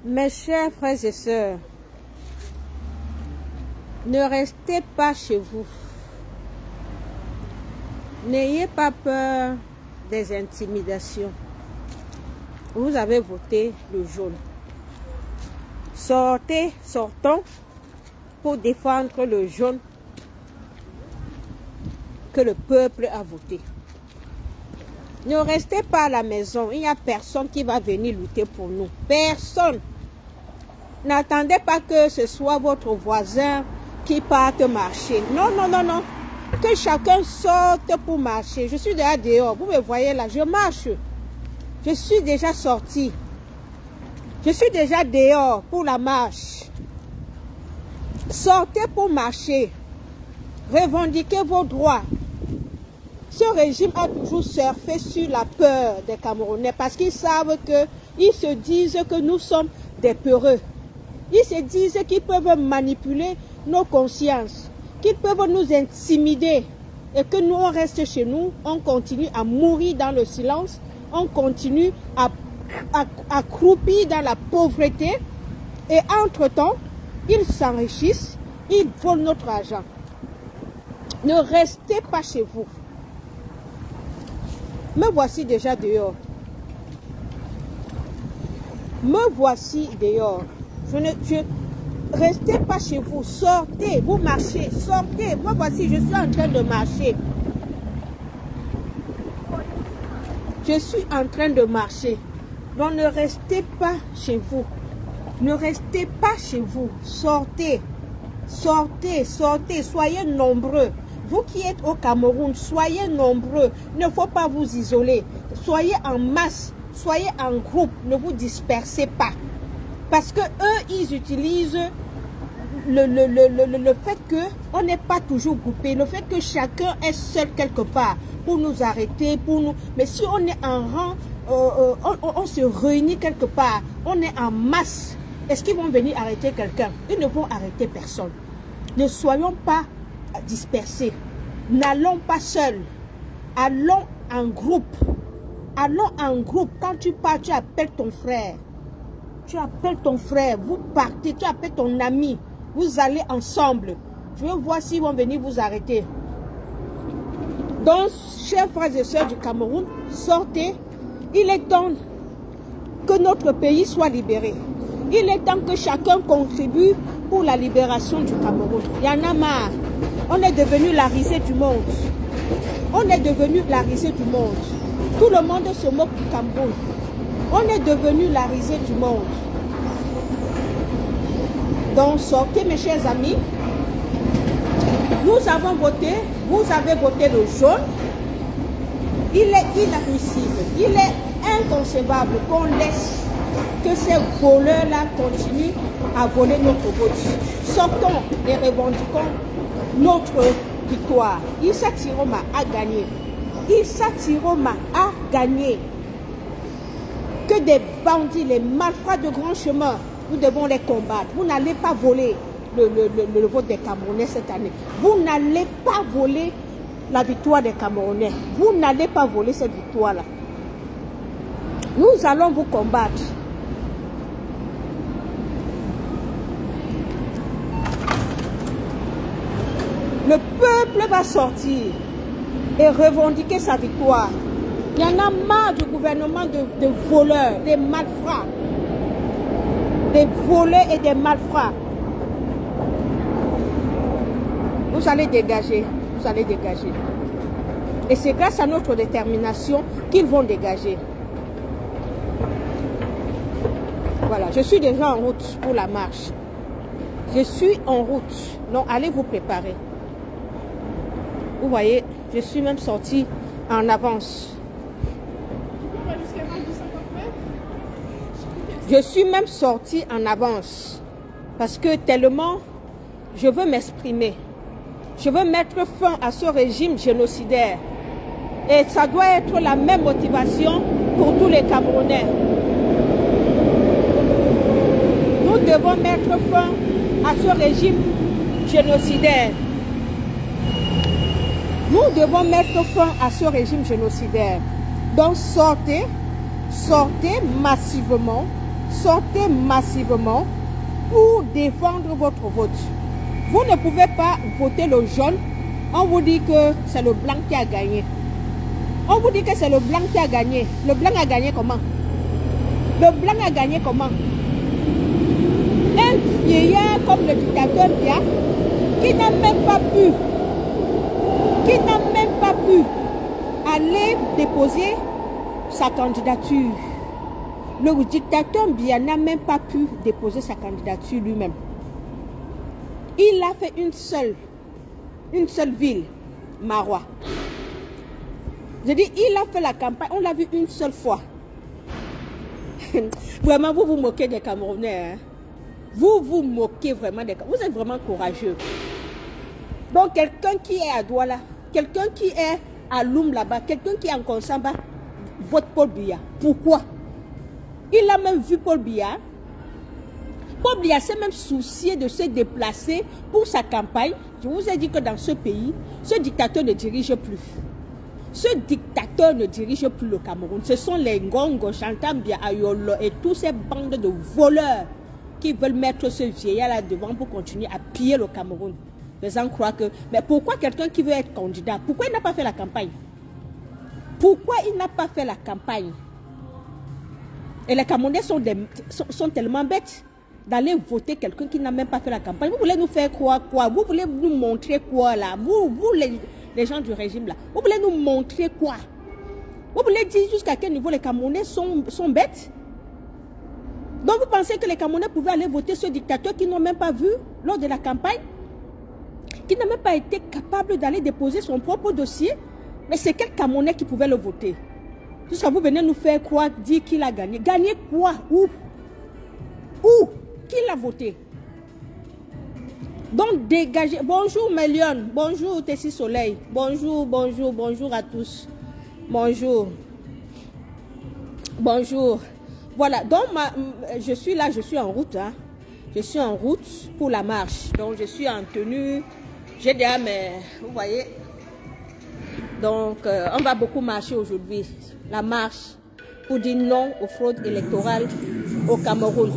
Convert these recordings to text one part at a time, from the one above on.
Mes chers frères et sœurs, ne restez pas chez vous. N'ayez pas peur des intimidations. Vous avez voté le jaune. Sortons pour défendre le jaune que le peuple a voté. Ne restez pas à la maison. Il n'y a personne qui va venir lutter pour nous. Personne. N'attendez pas que ce soit votre voisin qui parte marcher. Non, non, non, non. Que chacun sorte pour marcher. Je suis déjà dehors. Vous me voyez là, je marche. Je suis déjà sorti. Je suis déjà dehors pour la marche. Sortez pour marcher. Revendiquez vos droits. Ce régime a toujours surfé sur la peur des Camerounais parce qu'ils savent qu'ils se disent que nous sommes des peureux. Ils se disent qu'ils peuvent manipuler nos consciences, qu'ils peuvent nous intimider et que nous, on reste chez nous, on continue à mourir dans le silence, on continue à croupir dans la pauvreté et entre-temps, ils s'enrichissent, ils volent notre argent. Ne restez pas chez vous. Me voici déjà dehors. Me voici dehors. Restez pas chez vous. Sortez, vous marchez. Sortez. Moi voici, je suis en train de marcher. Je suis en train de marcher. Donc ne restez pas chez vous. Ne restez pas chez vous. Sortez. Sortez, sortez. Soyez nombreux. Vous qui êtes au Cameroun, soyez nombreux. Il ne faut pas vous isoler. Soyez en masse. Soyez en groupe. Ne vous dispersez pas. Parce que eux, ils utilisent le fait qu'on n'est pas toujours groupé. Le fait que chacun est seul quelque part pour nous arrêter. Mais si on est en rang, on se réunit quelque part. On est en masse. Est-ce qu'ils vont venir arrêter quelqu'un? Ils ne vont arrêter personne. Ne soyons pas dispersés. N'allons pas seuls. Allons en groupe. Allons en groupe. Quand tu pars, tu appelles ton frère. Tu appelles ton frère. Vous partez. Tu appelles ton ami. Vous allez ensemble. Je veux voir s'ils vont venir vous arrêter. Donc, chers frères et sœurs du Cameroun, sortez. Il est temps que notre pays soit libéré. Il est temps que chacun contribue pour la libération du Cameroun. Il y en a marre. On est devenu la risée du monde. On est devenu la risée du monde. Tout le monde se moque du Cameroun. On est devenu la risée du monde. Donc sortez mes chers amis. Nous avons voté. Vous avez voté le jaune. Il est inadmissible. Il est inconcevable qu'on laisse que ces voleurs-là continuent à voler notre vote. Sortons et revendiquons notre victoire. Issa Tiroma a gagné. Issa Tiroma a gagné. Que des bandits, les malfrats de grand chemin, nous devons les combattre. Vous n'allez pas voler le vote des Camerounais cette année. Vous n'allez pas voler la victoire des Camerounais. Vous n'allez pas voler cette victoire-là. Nous allons vous combattre. Le peuple va sortir et revendiquer sa victoire. Il y en a marre du gouvernement de voleurs, des malfrats. Des voleurs et des malfrats. Vous allez dégager. Vous allez dégager. Et c'est grâce à notre détermination qu'ils vont dégager. Voilà, je suis déjà en route pour la marche. Je suis en route. Donc, allez vous préparer. Vous voyez, je suis même sortie en avance. Je suis même sortie en avance. Parce que tellement, je veux m'exprimer. Je veux mettre fin à ce régime génocidaire. Et ça doit être la même motivation pour tous les Camerounais. Nous devons mettre fin à ce régime génocidaire. Nous devons mettre fin à ce régime génocidaire. Donc sortez, sortez massivement, sortez massivement pour défendre votre vote. Vous ne pouvez pas voter le jaune. On vous dit que c'est le blanc qui a gagné. On vous dit que c'est le blanc qui a gagné. Le blanc a gagné comment? Le blanc a gagné comment? Un vieillard comme le dictateur Biya, qui n'a même pas pu aller déposer sa candidature. Le dictateur Biya n'a même pas pu déposer sa candidature lui-même. Il a fait une seule ville, Maroua. Je dis, il a fait la campagne, on l'a vu une seule fois. Vraiment, vous vous moquez des Camerounais. Hein? Vous vous moquez vraiment des Camerounais. Vous êtes vraiment courageux. Donc, quelqu'un qui est à Douala, quelqu'un qui est à Loum là-bas, quelqu'un qui est en Konsamba, vote Paul Biya. Pourquoi? Il a même vu Paul Biya. Paul Biya s'est même soucié de se déplacer pour sa campagne. Je vous ai dit que dans ce pays, ce dictateur ne dirige plus. Ce dictateur ne dirige plus le Cameroun. Ce sont les Ngongo, Chantam Biya, Ayolo et tous ces bandes de voleurs qui veulent mettre ce vieillard là devant pour continuer à piller le Cameroun. Faisant croire que... Mais pourquoi quelqu'un qui veut être candidat, pourquoi il n'a pas fait la campagne? Pourquoi il n'a pas fait la campagne? Et les Camerounais sont tellement bêtes d'aller voter quelqu'un qui n'a même pas fait la campagne. Vous voulez nous faire croire quoi? Vous voulez nous montrer quoi là? Vous les gens du régime là, vous voulez nous montrer quoi? Vous voulez dire jusqu'à quel niveau les Camerounais sont bêtes? Donc vous pensez que les Camerounais pouvaient aller voter ce dictateur qu'ils n'ont même pas vu lors de la campagne? Qui n'a même pas été capable d'aller déposer son propre dossier? Mais c'est quel Camerounais qui pouvait le voter? Jusqu'à vous venez nous faire croire, dire qu'il a gagné. Gagné quoi? Où? Où? Qui l'a voté? Donc dégagez. Bonjour Mélione. Bonjour Tessie Soleil. Bonjour, bonjour, bonjour à tous. Bonjour. Bonjour. Voilà, donc je suis là, je suis en route. Hein. Je suis en route pour la marche. Donc je suis en tenue. J'ai déjà mes... Vous voyez? Donc on va beaucoup marcher aujourd'hui. La marche pour dire non aux fraudes électorales au Cameroun.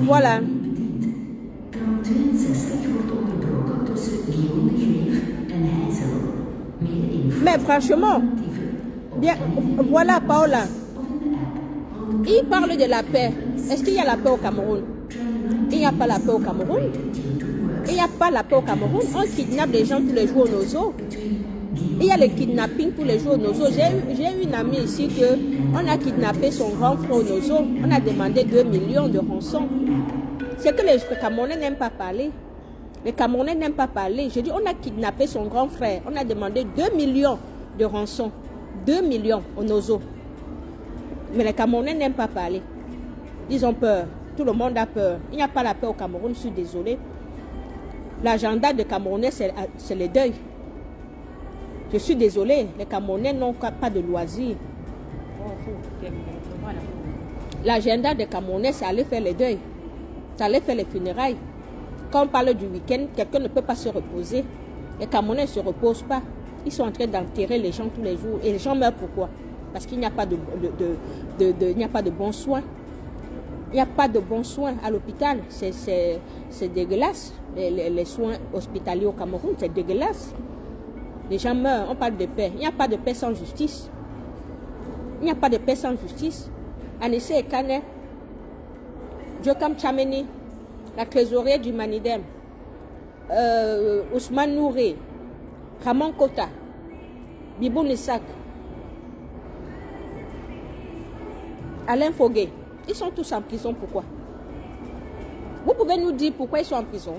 Voilà. Mais franchement, bien, voilà Paola. Il parle de la paix. Est-ce qu'il y a la paix au Cameroun? Il n'y a pas la paix au Cameroun. Il n'y a pas la paix au Cameroun. On kidnappe des gens tous les jours au Nozo. Il y a le kidnapping tous les jours au Nozo. J'ai une amie ici que on a kidnappé son grand frère au Nozo. On a demandé 2 millions de rançon. C'est que les Camerounais n'aiment pas parler. Les Camerounais n'aiment pas parler. Je dis, on a kidnappé son grand frère. On a demandé 2 millions de rançon. 2 millions au Nozo. Mais les Camerounais n'aiment pas parler. Ils ont peur. Tout le monde a peur. Il n'y a pas la paix au Cameroun, je suis désolée. L'agenda des Camerounais, c'est le deuil. Je suis désolée. Les Camerounais n'ont pas de loisirs. L'agenda des Camerounais, c'est aller faire les deuils. C'est aller faire les funérailles. Quand on parle du week-end, quelqu'un ne peut pas se reposer. Les Camerounais ne se reposent pas. Ils sont en train d'enterrer les gens tous les jours. Et les gens meurent pourquoi? Parce qu'il n'y a pas de bons soins. Il n'y a pas de bons soins à l'hôpital. C'est dégueulasse. Les soins hospitaliers au Cameroun, c'est dégueulasse. Les gens meurent. On parle de paix. Il n'y a pas de paix sans justice. Il n'y a pas de paix sans justice. Anissé Ekane, Jokam Tchameni, la trésorière du Manidem, Ousmane Nouré, Ramon Kota, Bibou Nissak, Alain Fogué, ils sont tous en prison. Pourquoi? Vous pouvez nous dire pourquoi ils sont en prison?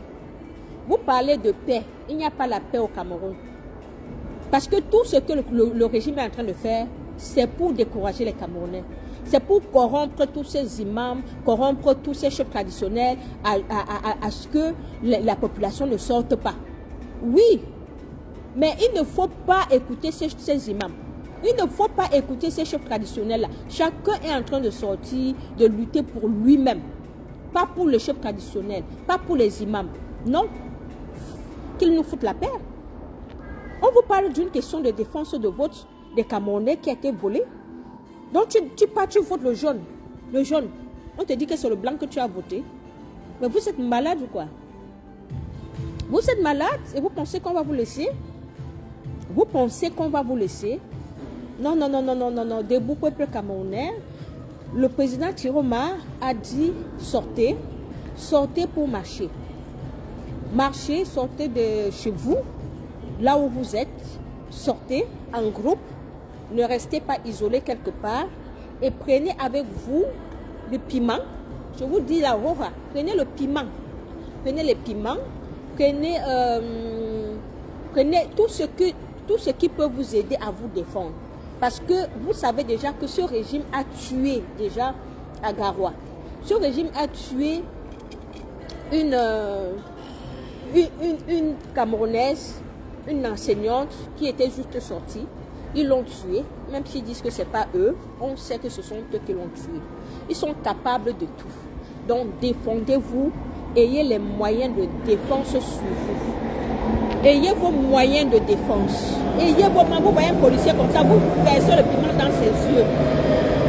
Vous parlez de paix. Il n'y a pas la paix au Cameroun. Parce que tout ce que le régime est en train de faire, c'est pour décourager les Camerounais. C'est pour corrompre tous ces imams, corrompre tous ces chefs traditionnels à ce que la population ne sorte pas. Oui, mais il ne faut pas écouter ces imams. Il ne faut pas écouter ces chefs traditionnels-là. Chacun est en train de sortir, de lutter pour lui-même. Pas pour le chef traditionnel, pas pour les imams. Non, qu'ils nous foutent la paix. On vous parle d'une question de défense de vote des Camerounais qui a été volé. Donc tu votes le jaune. Le jaune. On te dit que c'est le blanc que tu as voté. Mais vous êtes malade ou quoi? Vous êtes malade et vous pensez qu'on va vous laisser? Vous pensez qu'on va vous laisser? Non, non, non, non, non, non, non. Debout peuple camerounais. Le président Tiroma a dit sortez. Sortez pour marcher. Marchez, sortez de chez vous, là où vous êtes. Sortez en groupe. Ne restez pas isolés quelque part. Et prenez avec vous le piment. Je vous dis la roja. Prenez le piment. Prenez les piments. Prenez tout ce qui peut vous aider à vous défendre. Parce que vous savez déjà que ce régime a tué déjà Agaroua. Ce régime a tué une Camerounaise, une enseignante qui était juste sortie. Ils l'ont tuée, même s'ils disent que ce n'est pas eux, on sait que ce sont eux qui l'ont tuée. Ils sont capables de tout. Donc défendez-vous, ayez les moyens de défense sur vous. Ayez vos moyens de défense. Ayez vos mains. Vous voyez un policier comme ça, vous versez le piment dans ses yeux.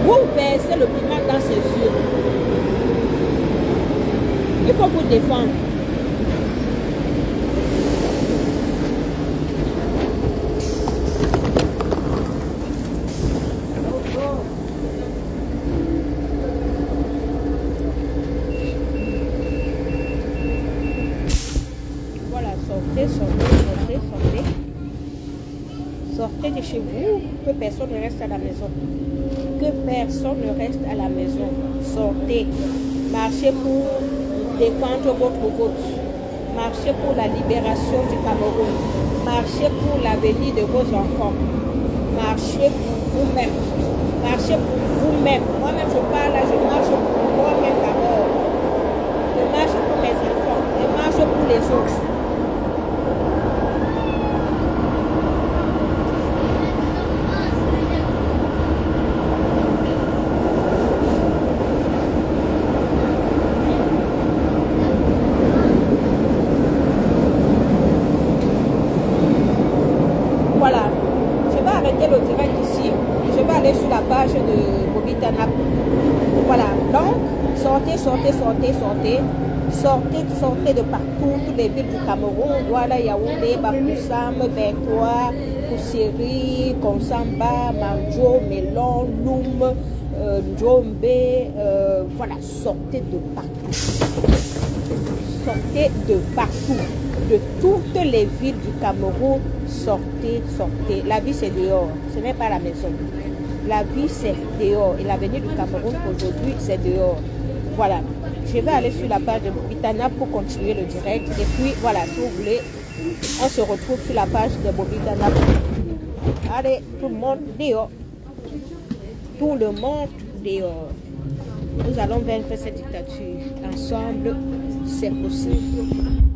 Vous versez le piment dans ses yeux. Il faut vous défendre. Sortez de chez vous, que personne ne reste à la maison. Que personne ne reste à la maison. Sortez. Marchez pour défendre votre vote. Marchez pour la libération du Cameroun. Marchez pour l'avenir de vos enfants. Marchez pour vous-même. Marchez pour vous-même. Moi-même, je parle là, je marche pour moi-même d'abord. Je marche pour mes enfants. Je marche pour les autres. Voilà, je vais arrêter le direct ici. Je vais aller sur la page de Bobby Tanap. Voilà, donc sortez, sortez, sortez, sortez. Sortez, sortez de partout, toutes les villes du Cameroun. Voilà, Yaoundé, Bafoussam, Bertois, Koussiri, Konsamba, Manjo, Melon, Loum, Djombe. Voilà, sortez de partout. Sortez de partout. De toutes les villes du Cameroun, sortez, sortez. La vie, c'est dehors, ce n'est pas la maison. La vie, c'est dehors. Et l'avenir du Cameroun, aujourd'hui, c'est dehors. Voilà. Je vais aller sur la page de Bobby Tanap pour continuer le direct. Et puis, voilà, si vous voulez, on se retrouve sur la page de Bobby Tanap. Allez, tout le monde dehors. Tout le monde dehors. Nous allons vaincre cette dictature. Ensemble, c'est possible.